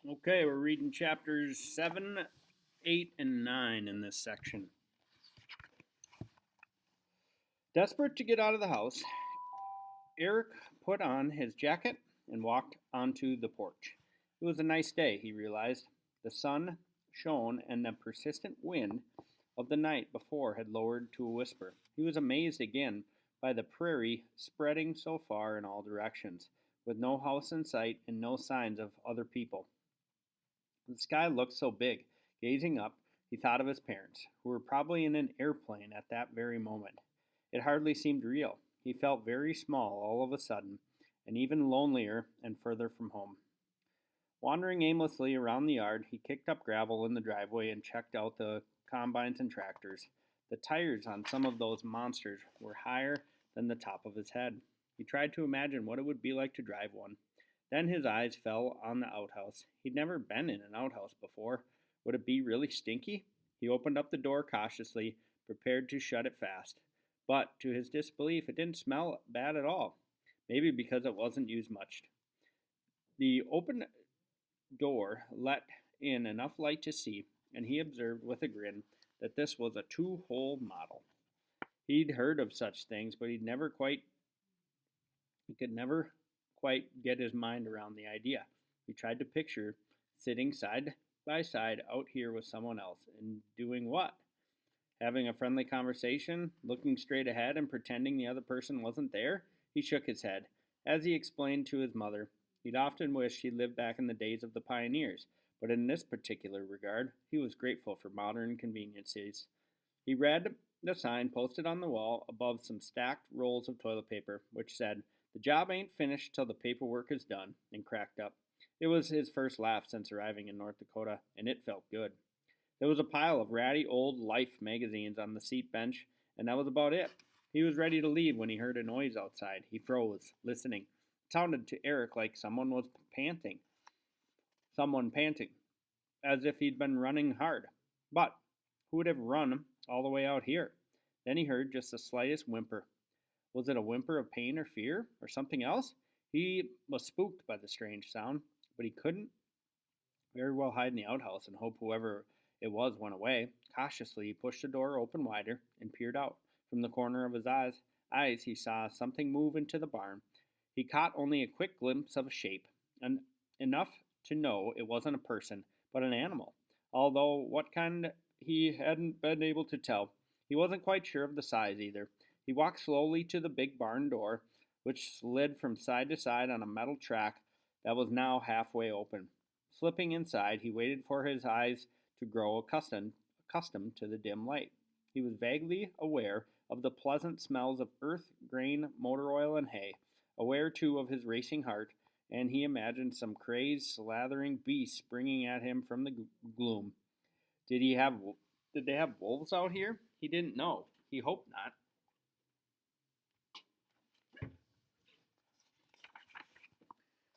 Okay, we're reading chapters 7, 8, and 9 in this section. Desperate to get out of the house, Eric put on his jacket and walked onto the porch. It was a nice day, he realized. The sun shone, and the persistent wind of the night before had lowered to a whisper. He was amazed again by the prairie spreading so far in all directions, with no house in sight and no signs of other people. The sky looked so big. Gazing up, he thought of his parents, who were probably in an airplane at that very moment. It hardly seemed real. He felt very small all of a sudden, and even lonelier and further from home. Wandering aimlessly around the yard, he kicked up gravel in the driveway and checked out the combines and tractors. The tires on some of those monsters were higher than the top of his head. He tried to imagine what it would be like to drive one. Then his eyes fell on the outhouse. He'd never been in an outhouse before. Would it be really stinky? He opened up the door cautiously, prepared to shut it fast. But to his disbelief, it didn't smell bad at all. Maybe because it wasn't used much. The open door let in enough light to see, and he observed with a grin that this was a two-hole model. He'd heard of such things, but he could never quite get his mind around the idea. He tried to picture sitting side by side out here with someone else and doing what? Having a friendly conversation, looking straight ahead and pretending the other person wasn't there? He shook his head. As he explained to his mother, he'd often wished he lived back in the days of the pioneers, but in this particular regard, he was grateful for modern conveniences. He read the sign posted on the wall above some stacked rolls of toilet paper, which said, "The job ain't finished till the paperwork is done," and cracked up. It was his first laugh since arriving in North Dakota, and it felt good. There was a pile of ratty old Life magazines on the seat bench, and that was about it. He was ready to leave when he heard a noise outside. He froze, listening. It sounded to Eric like someone panting, as if he'd been running hard. But who would have run all the way out here? Then he heard just the slightest whimper. Was it a whimper of pain or fear, or something else? He was spooked by the strange sound, but he couldn't very well hide in the outhouse and hope whoever it was went away. Cautiously, he pushed the door open wider and peered out. From the corner of his eyes, he saw something move into the barn. He caught only a quick glimpse of a shape, and enough to know it wasn't a person, but an animal. Although what kind he hadn't been able to tell. He wasn't quite sure of the size either. He walked slowly to the big barn door, which slid from side to side on a metal track that was now halfway open. Slipping inside, he waited for his eyes to grow accustomed to the dim light. He was vaguely aware of the pleasant smells of earth, grain, motor oil, and hay, aware too of his racing heart, and he imagined some crazed, slathering beast springing at him from the gloom. Did he have did they have wolves out here? He didn't know. He hoped not.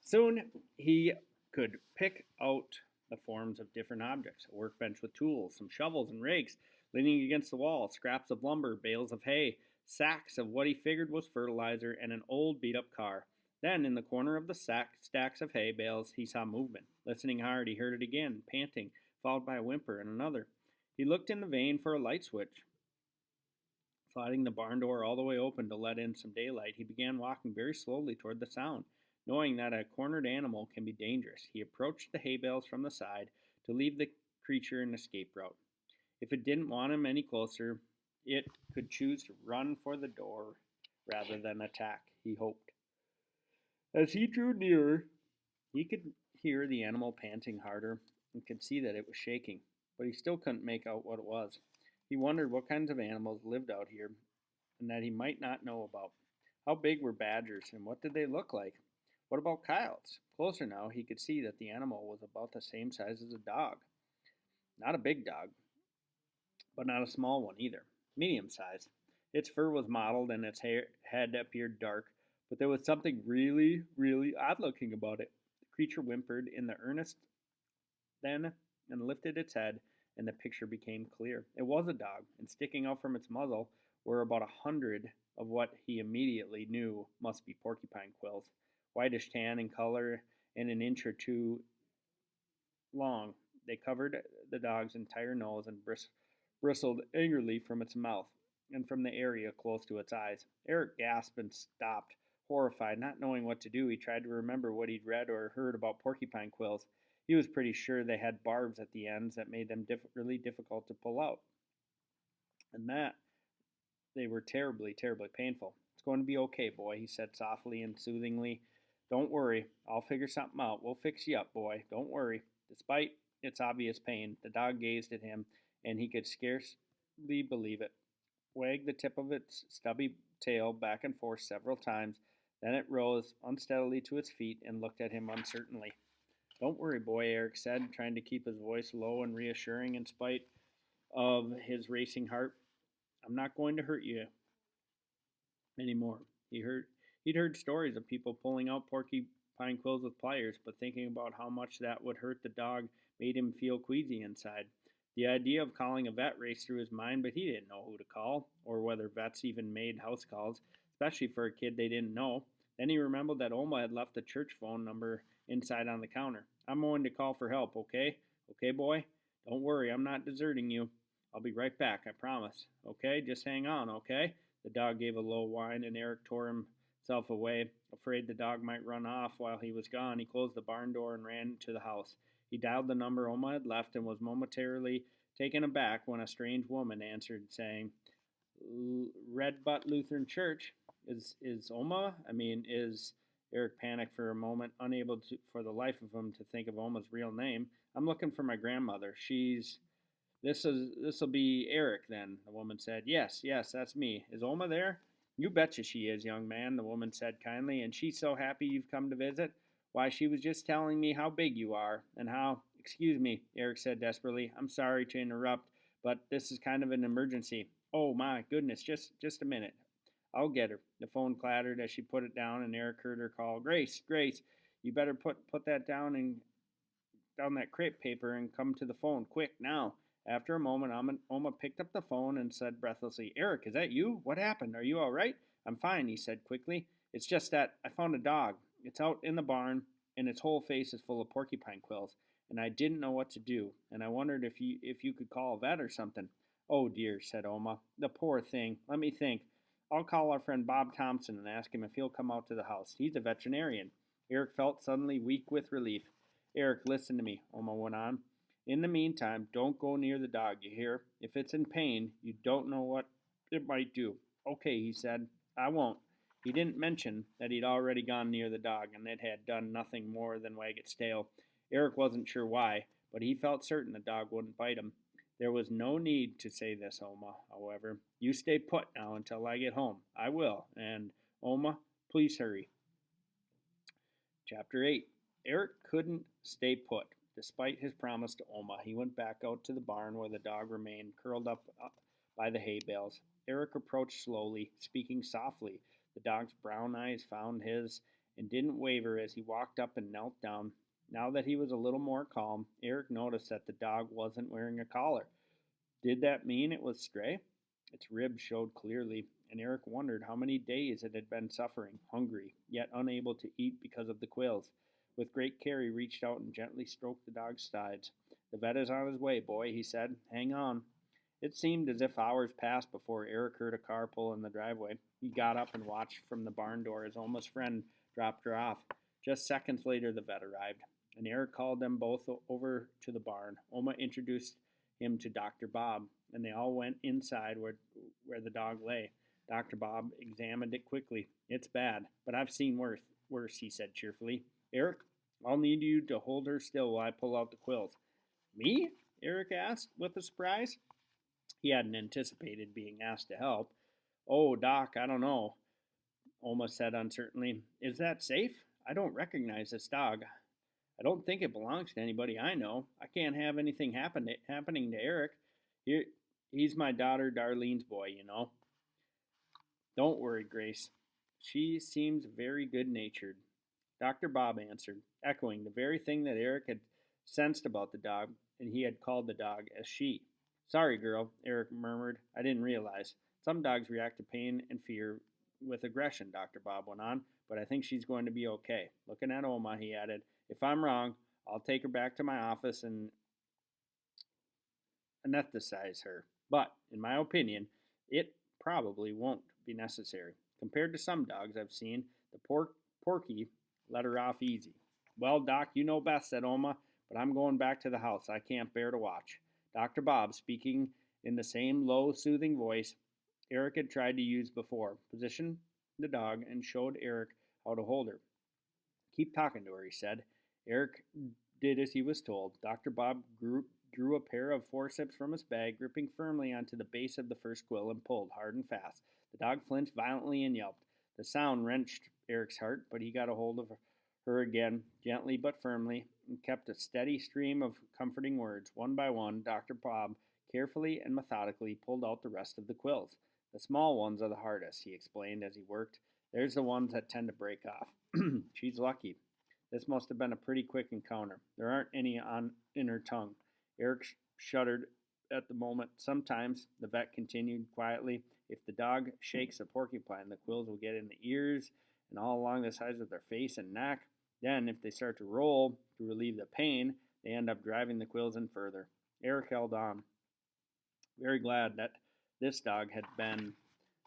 Soon he could pick out the forms of different objects: a workbench with tools, some shovels and rakes leaning against the wall, scraps of lumber, bales of hay, sacks of what he figured was fertilizer, and an old beat up car. Then, in the corner of the stacks of hay bales, he saw movement. Listening hard, he heard it again, panting, followed by a whimper and another. He looked in the vain for a light switch. Sliding the barn door all the way open to let in some daylight, he began walking very slowly toward the sound. Knowing that a cornered animal can be dangerous, he approached the hay bales from the side to leave the creature an escape route. If it didn't want him any closer, it could choose to run for the door rather than attack, he hoped. As he drew nearer, he could hear the animal panting harder and could see that it was shaking, but he still couldn't make out what it was. He wondered what kinds of animals lived out here and that he might not know about. How big were badgers and what did they look like? What about coyotes? Closer now, he could see that the animal was about the same size as a dog. Not a big dog, but not a small one either. Medium sized. Its fur was mottled and its head appeared dark, but there was something really, really odd looking about it. The creature whimpered in the earnest then and lifted its head, and the picture became clear. It was a dog, and sticking out from its muzzle were about 100 of what he immediately knew must be porcupine quills, whitish tan in color and an inch or two long. They covered the dog's entire nose and bristled angrily from its mouth and from the area close to its eyes. Eric gasped and stopped, horrified, not knowing what to do. He tried to remember what he'd read or heard about porcupine quills. He was pretty sure they had barbs at the ends that made them really difficult to pull out, and that they were terribly, terribly painful. It's going to be okay, boy, he said softly and soothingly. Don't worry. I'll figure something out. We'll fix you up, boy. Don't worry. Despite its obvious pain, the dog gazed at him, and he could scarcely believe it. Wagged the tip of its stubby tail back and forth several times. Then it rose unsteadily to its feet and looked at him uncertainly. Don't worry, boy, Eric said, trying to keep his voice low and reassuring in spite of his racing heart. I'm not going to hurt you anymore. He'd heard stories of people pulling out porcupine quills with pliers, but thinking about how much that would hurt the dog made him feel queasy inside. The idea of calling a vet raced through his mind, but he didn't know who to call, or whether vets even made house calls, especially for a kid they didn't know. Then he remembered that Oma had left the church phone number inside on the counter. I'm going to call for help, okay? Okay, boy? Don't worry, I'm not deserting you. I'll be right back, I promise. Okay, just hang on, okay? The dog gave a low whine, and Eric tore himself away. Afraid the dog might run off while he was gone, he closed the barn door and ran to the house. He dialed the number Oma had left and was momentarily taken aback when a strange woman answered, saying, Red Butt Lutheran Church. Is Oma? Is Eric panicked for a moment, unable to, for the life of him to think of Oma's real name. I'm looking for my grandmother. This'll be Eric then, the woman said. Yes, that's me. Is Oma there? You betcha she is, young man, the woman said kindly, and she's so happy you've come to visit. Why, she was just telling me how big you are, and how... Excuse me, Eric said desperately. I'm sorry to interrupt, but this is kind of an emergency. Oh, my goodness, just a minute. I'll get her. The phone clattered as she put it down, and Eric heard her call, Grace, you better put that down and down that crepe paper and come to the phone, quick, now. After a moment, Oma picked up the phone and said breathlessly, Eric, is that you? What happened? Are you all right? I'm fine, he said quickly. It's just that I found a dog. It's out in the barn, and its whole face is full of porcupine quills, and I didn't know what to do, and I wondered if you could call a vet or something. Oh, dear, said Oma. The poor thing. Let me think. I'll call our friend Bob Thompson and ask him if he'll come out to the house. He's a veterinarian. Eric felt suddenly weak with relief. Eric, listen to me, Oma went on. In the meantime, don't go near the dog, you hear? If it's in pain, you don't know what it might do. Okay, he said. I won't. He didn't mention that he'd already gone near the dog and it had done nothing more than wag its tail. Eric wasn't sure why, but he felt certain the dog wouldn't bite him. There was no need to say this, Oma, however. You stay put now until I get home. I will. And, Oma, please hurry. Chapter 8. Eric couldn't stay put. Despite his promise to Oma, he went back out to the barn where the dog remained, curled up by the hay bales. Eric approached slowly, speaking softly. The dog's brown eyes found his and didn't waver as he walked up and knelt down. Now that he was a little more calm, Eric noticed that the dog wasn't wearing a collar. Did that mean it was stray? Its ribs showed clearly, and Eric wondered how many days it had been suffering, hungry, yet unable to eat because of the quills. With great care, he reached out and gently stroked the dog's sides. The vet is on his way, boy, he said. Hang on. It seemed as if hours passed before Eric heard a car pull in the driveway. He got up and watched from the barn door as Oma's friend dropped her off. Just seconds later, the vet arrived, and Eric called them both over to the barn. Oma introduced him to Dr. Bob, and they all went inside where the dog lay. Dr. Bob examined it quickly. It's bad, but I've seen worse, he said cheerfully. Eric, I'll need you to hold her still while I pull out the quills. Me? Eric asked with a surprise. He hadn't anticipated being asked to help. Oh, Doc, I don't know, Oma said uncertainly. Is that safe? I don't recognize this dog. I don't think it belongs to anybody I know. I can't have anything happening to Eric. He's my daughter Darlene's boy, you know. Don't worry, Grace. She seems very good-natured. Dr. Bob answered, echoing the very thing that Eric had sensed about the dog, and he had called the dog a she. Sorry, girl, Eric murmured. I didn't realize. Some dogs react to pain and fear with aggression, Dr. Bob went on, but I think she's going to be okay. Looking at Oma, he added, if I'm wrong, I'll take her back to my office and anesthetize her. But, in my opinion, it probably won't be necessary. Compared to some dogs I've seen, the Porky let her off easy. Well, Doc, you know best, said Oma, but I'm going back to the house. I can't bear to watch. Dr. Bob, speaking in the same low, soothing voice Eric had tried to use before, positioned the dog and showed Eric how to hold her. Keep talking to her, he said. Eric did as he was told. Dr. Bob drew a pair of forceps from his bag, gripping firmly onto the base of the first quill, and pulled hard and fast. The dog flinched violently and yelped. The sound wrenched Eric's heart, but he got a hold of her again, gently but firmly, and kept a steady stream of comforting words. One by one, Dr. Bob carefully and methodically pulled out the rest of the quills. The small ones are the hardest, he explained as he worked. There's the ones that tend to break off. She's lucky. This must have been a pretty quick encounter. There aren't any in her tongue. Eric shuddered at the moment. Sometimes, the vet continued quietly, if the dog shakes a porcupine, the quills will get in the ears and all along the sides of their face and neck. Then, if they start to roll to relieve the pain, they end up driving the quills in further. Eric held on, very glad that this dog had been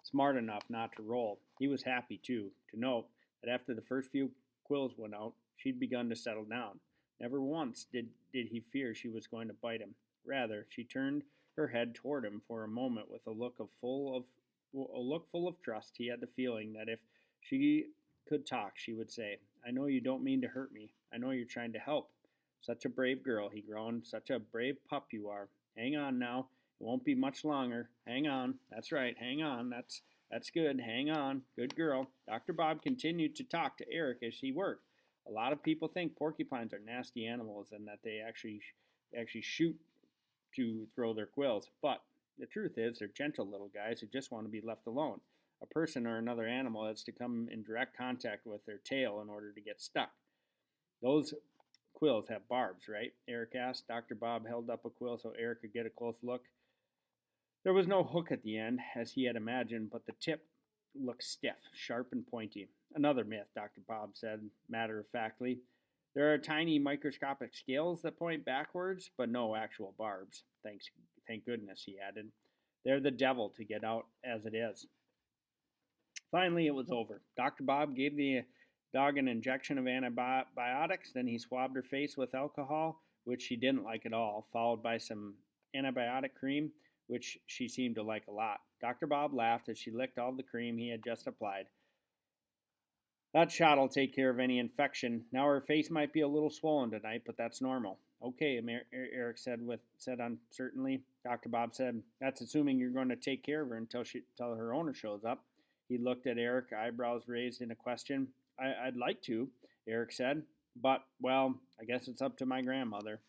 smart enough not to roll. He was happy, too, to note that after the first few quills went out, she'd begun to settle down. Never once did he fear she was going to bite him. Rather, she turned her head toward him for a moment with a look full of trust. He had the feeling that if she could talk, she would say, I know you don't mean to hurt me. I know you're trying to help. Such a brave girl, he groaned. Such a brave pup you are. Hang on now. It won't be much longer. Hang on. That's right. Hang on. That's good. Hang on. Good girl. Dr. Bob continued to talk to Eric as he worked. A lot of people think porcupines are nasty animals and that they actually shoot to throw their quills. But the truth is, they're gentle little guys who just want to be left alone. A person or another animal has to come in direct contact with their tail in order to get stuck. Those quills have barbs, right? Eric asked. Dr. Bob held up a quill so Eric could get a close look. There was no hook at the end, as he had imagined, but the tip looked stiff, sharp, and pointy. Another myth, Dr. Bob said matter-of-factly. There are tiny microscopic scales that point backwards, but no actual barbs. Thank goodness, he added. They're the devil to get out as it is. Finally, it was over. Dr. Bob gave the dog an injection of antibiotics, then he swabbed her face with alcohol, which she didn't like at all, followed by some antibiotic cream, which she seemed to like a lot. Dr. Bob laughed as she licked all the cream he had just applied. That shot'll take care of any infection. Now her face might be a little swollen tonight, but that's normal. Okay, Eric said uncertainly. Dr. Bob said, that's assuming you're going to take care of her until her owner shows up. He looked at Eric, eyebrows raised in a question. I'd like to, Eric said, but, well, I guess it's up to my grandmother.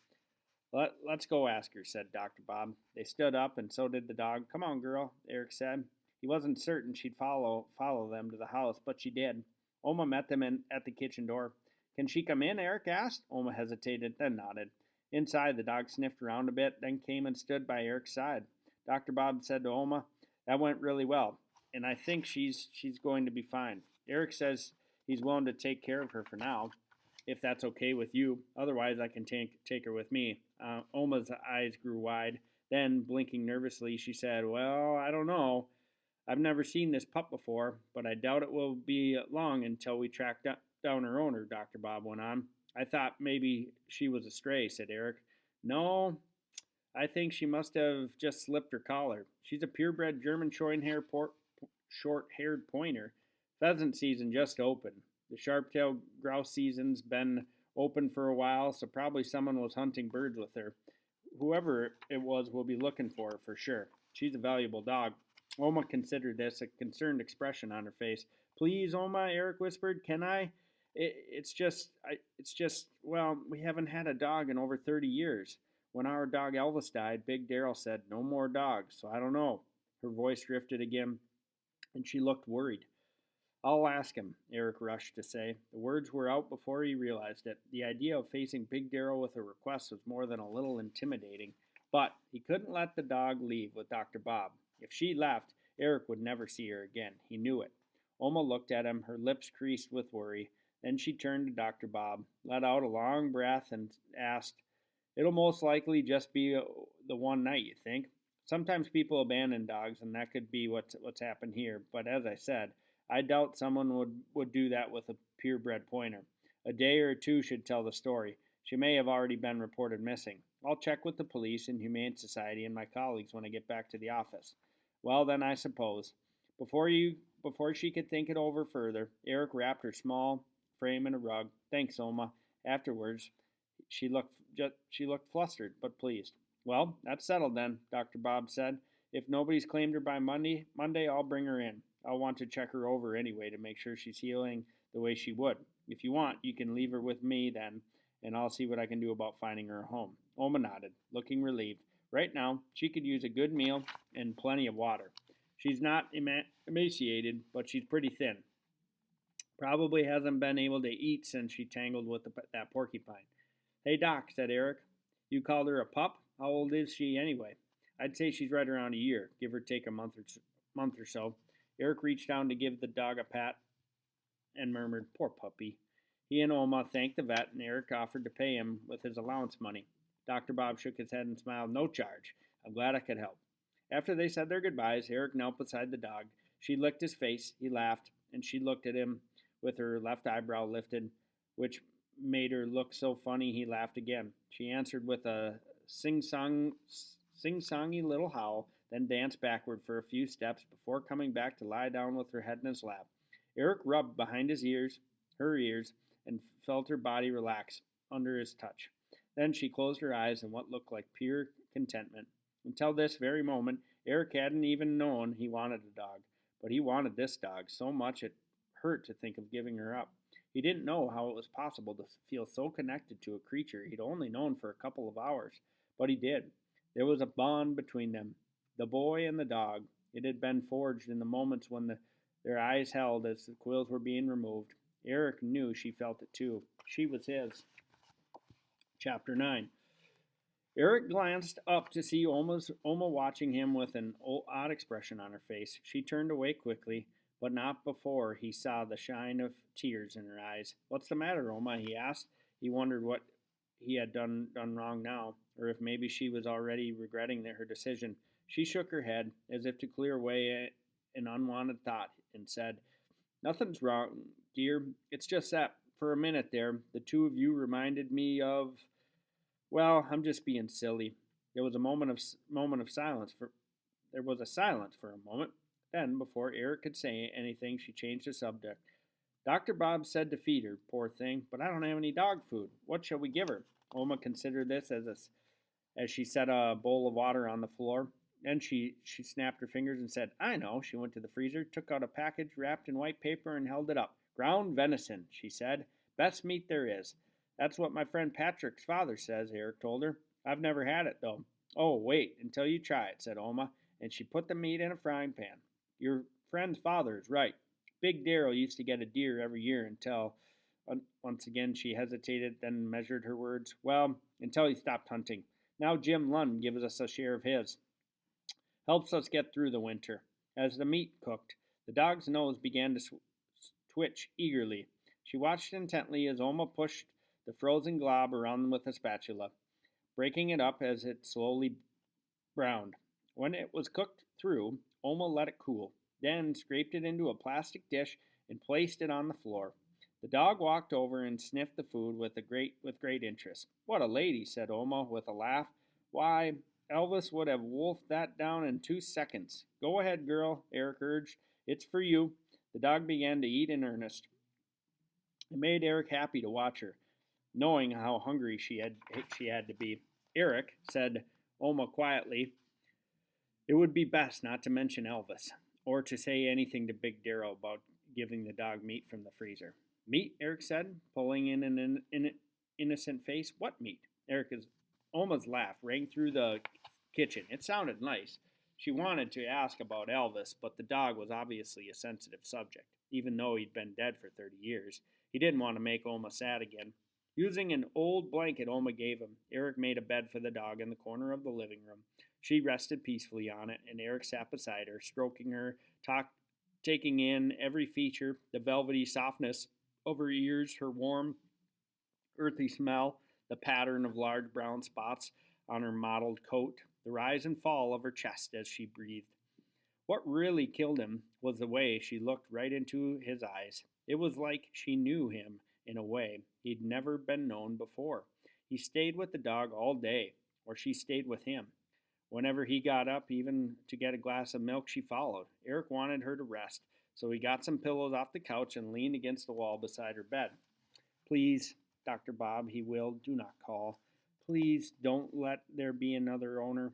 Let's go ask her, said Dr. Bob. They stood up, and so did the dog. Come on, girl, Eric said. He wasn't certain she'd follow them to the house, but she did. Oma met them at the kitchen door. Can she come in, Eric asked. Oma hesitated, then nodded. Inside, the dog sniffed around a bit, then came and stood by Eric's side. Dr. Bob said to Oma, that went really well, and I think she's going to be fine. Eric says he's willing to take care of her for now, if that's okay with you. Otherwise, I can take her with me. Oma's eyes grew wide. Then, blinking nervously, she said, well, I don't know. I've never seen this pup before, but I doubt it will be long until we track down her owner, Dr. Bob went on. I thought maybe she was a stray, said Eric. No, I think she must have just slipped her collar. She's a purebred German short-haired pointer. Pheasant season just opened. The sharp-tailed grouse season's been open for a while, so probably someone was hunting birds with her. Whoever it was will be looking for her for sure. She's a valuable dog. Oma considered this, a concerned expression on her face. Please, Oma, Eric whispered, can I? It's just, well, we haven't had a dog in over 30 years. When our dog Elvis died, Big Daryl said, no more dogs, so I don't know. Her voice drifted again, and she looked worried. I'll ask him, Eric rushed to say. The words were out before he realized it. The idea of facing Big Daryl with a request was more than a little intimidating, but he couldn't let the dog leave with Dr. Bob. If she left, Eric would never see her again. He knew it. Oma looked at him, her lips creased with worry. Then she turned to Dr. Bob, let out a long breath, and asked, "It'll most likely just be the one night, you think? Sometimes people abandon dogs, and that could be what's happened here. But as I said, I doubt someone would do that with a purebred pointer. A day or two should tell the story. She may have already been reported missing. I'll check with the police and Humane Society and my colleagues when I get back to the office." Well, then I suppose. Before she could think it over further, Eric wrapped her small frame in a rug. "Thanks, Oma." Afterwards, she looked flustered but pleased. "Well, that's settled then," Dr. Bob said. "If nobody's claimed her by Monday, I'll bring her in. I'll want to check her over anyway to make sure she's healing the way she would. If you want, you can leave her with me then, and I'll see what I can do about finding her a home." Oma nodded, looking relieved. Right now, she could use a good meal and plenty of water. She's not emaciated, but she's pretty thin. Probably hasn't been able to eat since she tangled with that porcupine. "Hey, Doc," said Eric. "You called her a pup? How old is she anyway?" "I'd say she's right around a year, give or take a month or so." Eric reached down to give the dog a pat and murmured, "Poor puppy." He and Oma thanked the vet, and Eric offered to pay him with his allowance money. Dr. Bob shook his head and smiled. "No charge. I'm glad I could help." After they said their goodbyes, Eric knelt beside the dog. She licked his face, he laughed, and she looked at him with her left eyebrow lifted, which made her look so funny he laughed again. She answered with a sing-songy little howl, then danced backward for a few steps before coming back to lie down with her head in his lap. Eric rubbed behind her ears, and felt her body relax under his touch. Then she closed her eyes in what looked like pure contentment. Until this very moment, Eric hadn't even known he wanted a dog, but he wanted this dog so much it hurt to think of giving her up. He didn't know how it was possible to feel so connected to a creature he'd only known for a couple of hours, but he did. There was a bond between them, the boy and the dog. It had been forged in the moments when their eyes held as the quills were being removed. Eric knew she felt it too. She was his. Chapter 9. Eric glanced up to see Oma watching him with an odd expression on her face. She turned away quickly, but not before he saw the shine of tears in her eyes. "What's the matter, Oma?" he asked. He wondered what he had done wrong now, or if maybe she was already regretting her decision. She shook her head, as if to clear away an unwanted thought, and said, "Nothing's wrong, dear. It's just that, for a minute there, the two of you reminded me of, well, I'm just being silly." There was a moment of silence. There was a silence for a moment. Then, before Eric could say anything, she changed the subject. "Dr. Bob said to feed her, poor thing, but I don't have any dog food. What shall we give her?" Oma considered this as she set a bowl of water on the floor. Then she snapped her fingers and said, "I know." She went to the freezer, took out a package wrapped in white paper, and held it up. "Ground venison," she said. "Best meat there is." "That's what my friend Patrick's father says," Eric told her. "I've never had it, though." "Oh, wait until you try it," said Oma, and she put the meat in a frying pan. "Your friend's father is right. Big Darrell used to get a deer every year until," once again she hesitated, then measured her words, "well, until he stopped hunting. Now Jim Lund gives us a share of his. Helps us get through the winter." As the meat cooked, the dog's nose began to twitch eagerly. She watched intently as Oma pushed the frozen glob around with a spatula, breaking it up as it slowly browned. When it was cooked through, Oma let it cool, then scraped it into a plastic dish and placed it on the floor. The dog walked over and sniffed the food with great interest. "What a lady," said Oma with a laugh. "Why, Elvis would have wolfed that down in 2 seconds." "Go ahead, girl," Eric urged. "It's for you." The dog began to eat in earnest. It made Eric happy to watch her, knowing how hungry she had to be. "Eric," said Oma quietly, "it would be best not to mention Elvis, or to say anything to Big Darrell about giving the dog meat from the freezer." "Meat?" Eric said, pulling in an innocent face. "What meat?" Oma's laugh rang through the kitchen. It sounded nice. She wanted to ask about Elvis, but the dog was obviously a sensitive subject, even though he'd been dead for 30 years. He didn't want to make Oma sad again. Using an old blanket Oma gave him, Eric made a bed for the dog in the corner of the living room. She rested peacefully on it, and Eric sat beside her, stroking her, taking in every feature, the velvety softness of her ears, her warm, earthy smell, the pattern of large brown spots on her mottled coat, the rise and fall of her chest as she breathed. What really killed him was the way she looked right into his eyes. It was like she knew him in a way he'd never been known before. He stayed with the dog all day, or she stayed with him. Whenever he got up, even to get a glass of milk, she followed. Eric wanted her to rest, so he got some pillows off the couch and leaned against the wall beside her bed. Please, Dr. Bob, he willed, do not call. Please don't let there be another owner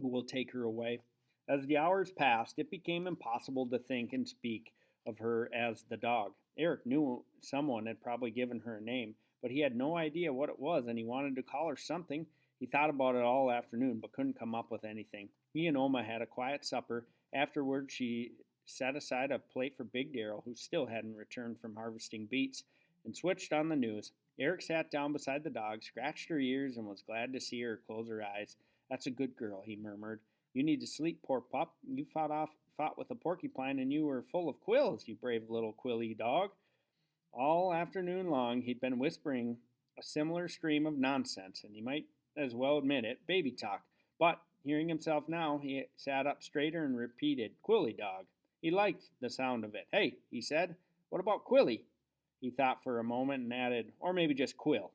who will take her away. As the hours passed, it became impossible to think and speak of her as the dog. Eric knew someone had probably given her a name, but he had no idea what it was, and he wanted to call her something. He thought about it all afternoon, but couldn't come up with anything. He and Oma had a quiet supper. Afterward, she set aside a plate for Big Darrell, who still hadn't returned from harvesting beets, and switched on the news. Eric sat down beside the dog, scratched her ears, and was glad to see her close her eyes. That's a good girl, he murmured. You need to sleep, poor pup. You fought with a porcupine, and you were full of quills, you brave little quilly dog. All afternoon long he'd been whispering a similar stream of nonsense, and he might as well admit it, baby talk. But, hearing himself now, he sat up straighter and repeated, Quilly dog. He liked the sound of it. Hey, he said, what about Quilly? He thought for a moment and added, or maybe just Quill.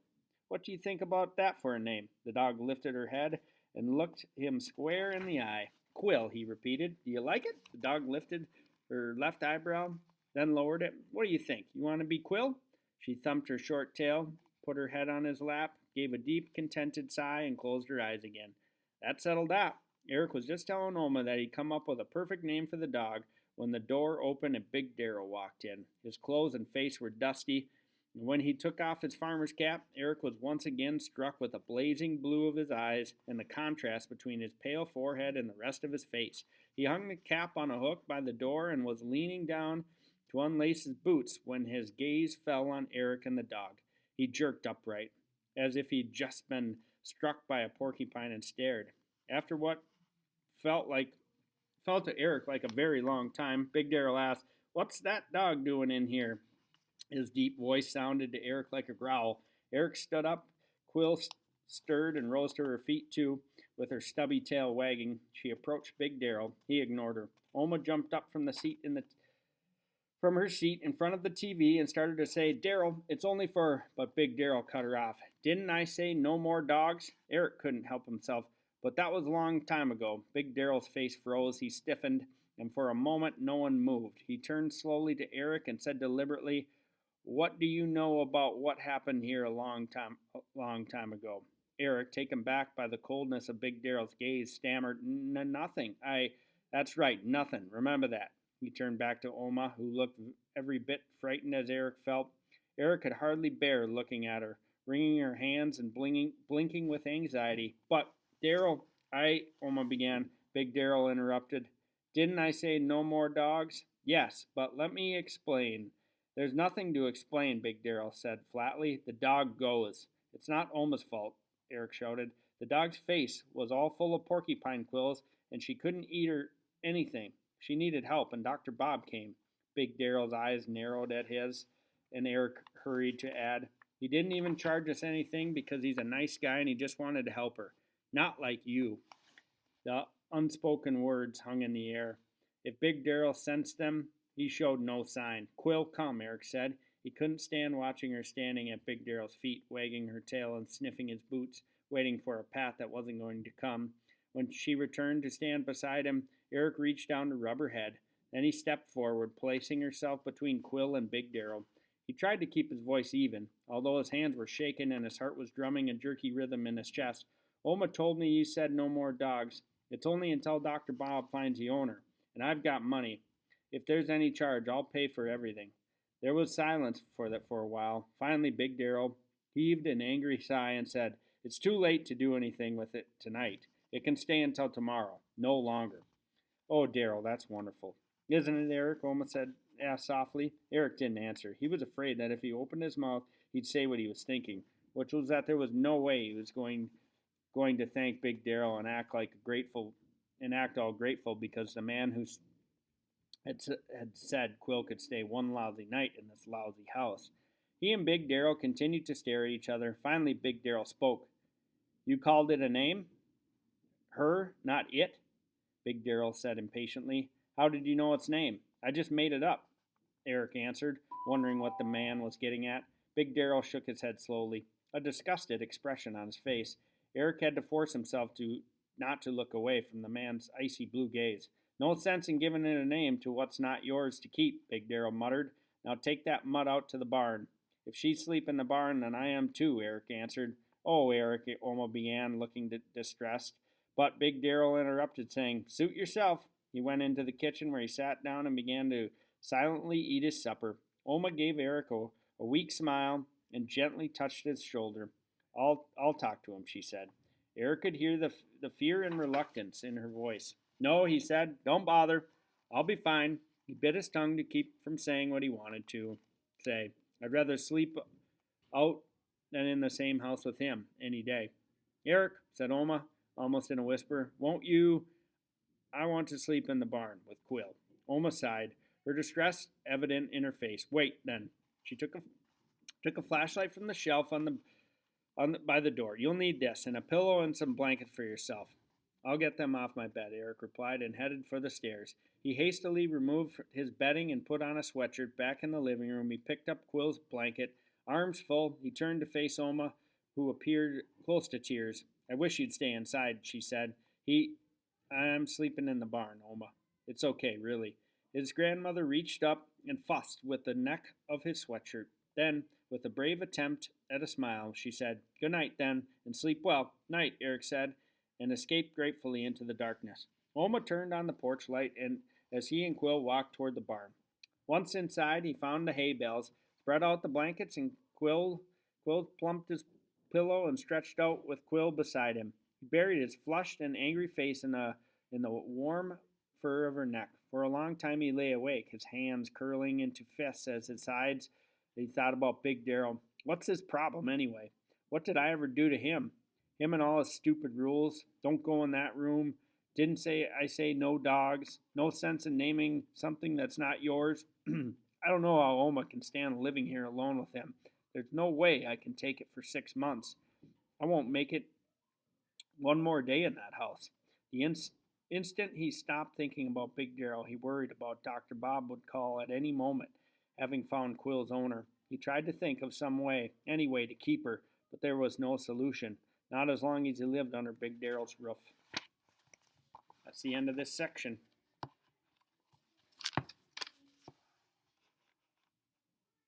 What do you think about that for a name? The dog lifted her head and looked him square in the eye. Quill, he repeated. Do you like it? The dog lifted her left eyebrow, then lowered it. What do you think? You want to be Quill? She thumped her short tail, put her head on his lap, gave a deep, contented sigh, and closed her eyes again. That settled that. Eric was just telling Oma that he'd come up with a perfect name for the dog when the door opened and Big Darrell walked in. His clothes and face were dusty, and when he took off his farmer's cap, Eric was once again struck with the blazing blue of his eyes and the contrast between his pale forehead and the rest of his face. He hung the cap on a hook by the door and was leaning down to unlace his boots when his gaze fell on Eric and the dog. He jerked upright, as if he'd just been struck by a porcupine, and stared. After what felt to Eric like a very long time, Big Darrell asked, What's that dog doing in here? His deep voice sounded to Eric like a growl. Eric stood up. Quill stirred and rose to her feet, too, with her stubby tail wagging. She approached Big Darrell. He ignored her. Oma jumped up from her seat in front of the TV and started to say, Darrell, it's only for... But Big Darrell cut her off. Didn't I say no more dogs? Eric couldn't help himself. But that was a long time ago. Big Darrell's face froze. He stiffened, and for a moment no one moved. He turned slowly to Eric and said deliberately, What do you know about what happened here a long time ago? Eric, taken back by the coldness of Big Darrell's gaze, stammered, Nothing. That's right, nothing. Remember that. He turned back to Oma, who looked every bit frightened as Eric felt. Eric could hardly bear looking at her, wringing her hands and blinking with anxiety. But, Darrell, Oma began. Big Darrell interrupted. Didn't I say no more dogs? Yes, but let me explain. There's nothing to explain, Big Darrell said flatly. The dog goes. It's not Oma's fault, Eric shouted. The dog's face was all full of porcupine quills, and she couldn't eat her anything. She needed help, and Dr. Bob came. Big Darrell's eyes narrowed at his, and Eric hurried to add, He didn't even charge us anything because he's a nice guy and he just wanted to help her. Not like you. The unspoken words hung in the air. If Big Darrell sensed them, he showed no sign. Quill, come, Eric said. He couldn't stand watching her standing at Big Darrell's feet, wagging her tail and sniffing his boots, waiting for a pat that wasn't going to come. When she returned to stand beside him, Eric reached down to rub her head. Then he stepped forward, placing herself between Quill and Big Darrell. He tried to keep his voice even, although his hands were shaking and his heart was drumming a jerky rhythm in his chest. Oma told me you said no more dogs. It's only until Dr. Bob finds the owner, and I've got money. If there's any charge, I'll pay for everything. There was silence for a while. Finally, Big Darrell heaved an angry sigh and said, It's too late to do anything with it tonight. It can stay until tomorrow, no longer. Oh, Darrell, that's wonderful. Isn't it, Eric? Oma asked softly. Eric didn't answer. He was afraid that if he opened his mouth, he'd say what he was thinking, which was that there was no way he was going to thank Big Darrell and act all grateful because the man who had said Quill could stay one lousy night in this lousy house. He and Big Darrell continued to stare at each other. Finally, Big Darrell spoke. You called it a name? Her, not it? Big Darrell said impatiently. How did you know its name? I just made it up, Eric answered, wondering what the man was getting at. Big Darrell shook his head slowly, a disgusted expression on his face. Eric had to force himself not to look away from the man's icy blue gaze. No sense in giving it a name to what's not yours to keep, Big Darrell muttered. Now take that mutt out to the barn. If she's asleep in the barn, then I am too, Eric answered. Oh, Eric, Oma began, looking distressed. But Big Darrell interrupted, saying, Suit yourself. He went into the kitchen where he sat down and began to silently eat his supper. Oma gave Eric a weak smile and gently touched his shoulder. I'll talk to him, she said. Eric could hear the fear and reluctance in her voice. No, he said, don't bother. I'll be fine. He bit his tongue to keep from saying what he wanted to say. I'd rather sleep out than in the same house with him any day. Eric, said Oma, almost in a whisper, won't you? I want to sleep in the barn with Quill. Oma sighed, her distress evident in her face. Wait, then. She took a flashlight from the shelf by the door. You'll need this, and a pillow and some blankets for yourself. I'll get them off my bed, Eric replied, and headed for the stairs. He hastily removed his bedding and put on a sweatshirt. Back in the living room, he picked up Quill's blanket. Arms full, he turned to face Oma, who appeared close to tears. I wish you'd stay inside, she said. I'm sleeping in the barn, Oma. It's okay, really. His grandmother reached up and fussed with the neck of his sweatshirt. Then, with a brave attempt at a smile, she said, Good night, then, and sleep well. Night, Eric said, and escaped gratefully into the darkness. Oma turned on the porch light and as he and Quill walked toward the barn. Once inside, he found the hay bales, spread out the blankets, and Quill plumped his pillow and stretched out with Quill beside him. He buried his flushed and angry face in the warm fur of her neck. For a long time he lay awake, his hands curling into fists as his sides. He thought about Big Darrell. What's his problem, anyway? What did I ever do to him? Him and all his stupid rules. Don't go in that room. Didn't I say no dogs? No sense in naming something that's not yours. I don't know how Oma can stand living here alone with him. There's no way I can take it for 6 months. I won't make it one more day in that house. The instant he stopped thinking about Big Darrell, he worried about Dr. Bob would call at any moment, having found Quill's owner. He tried to think of any way to keep her, but there was no solution. Not as long as he lived under Big Darrell's roof. That's the end of this section.